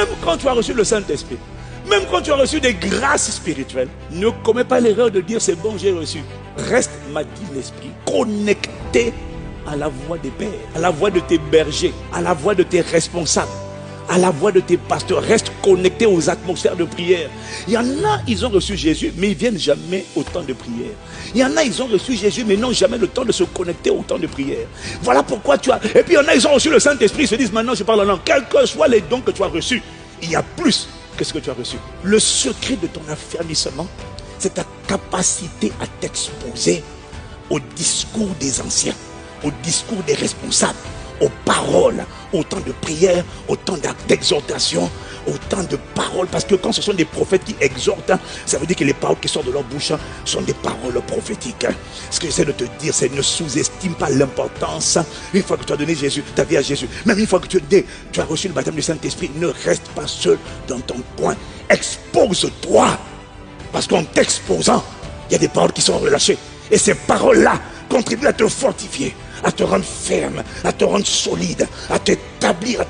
Même quand tu as reçu le Saint-Esprit, même quand tu as reçu des grâces spirituelles, ne commets pas l'erreur de dire c'est bon, j'ai reçu. Reste, m'a dit l'Esprit, connecté à la voix des pères, à la voix de tes bergers, à la voix de tes responsables, à la voix de tes pasteurs. Reste connecté aux atmosphères de prière. Il y en a, ils ont reçu Jésus, mais ils ne viennent jamais au temps de prière. Il y en a, ils ont reçu Jésus, mais n'ont jamais le temps de se connecter au temps de prière. Voilà pourquoi tu as... Et puis il y en a, ils ont reçu le Saint-Esprit, ils se disent maintenant je parle en langue. Quels que soient les dons que tu as reçus, il y a plus que ce que tu as reçu. Le secret de ton affermissement, c'est ta capacité à t'exposer au discours des anciens, au discours des responsables, aux paroles, au temps de prière, au temps d'exhortation, au temps de paroles. Parce que quand ce sont des prophètes qui exhortent, ça veut dire que les paroles qui sortent de leur bouche sont des paroles prophétiques. Ce que j'essaie de te dire, c'est ne sous-estime pas l'importance. Une fois que tu as donné Jésus, ta vie à Jésus, même une fois que tu as reçu le baptême du Saint-Esprit, ne reste pas seul dans ton coin. Expose-toi. Parce qu'en t'exposant, il y a des paroles qui sont relâchées. Et ces paroles-là contribuent à te fortifier, à te rendre ferme, à te rendre solide, à t'établir,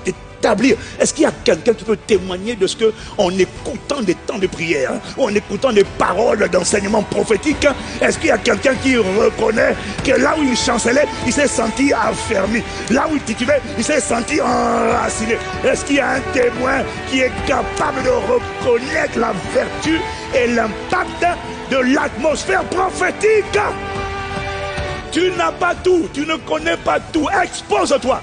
Est-ce qu'il y a quelqu'un qui peut témoigner de ce que, en écoutant des temps de prière, ou en écoutant des paroles d'enseignement prophétique, est-ce qu'il y a quelqu'un qui reconnaît que là où il chancelait, il s'est senti affermi, là où il titubait, il s'est senti enraciné? Est-ce qu'il y a un témoin qui est capable de reconnaître la vertu et l'impact de l'atmosphère prophétique? Tu n'as pas tout, tu ne connais pas tout. Expose-toi.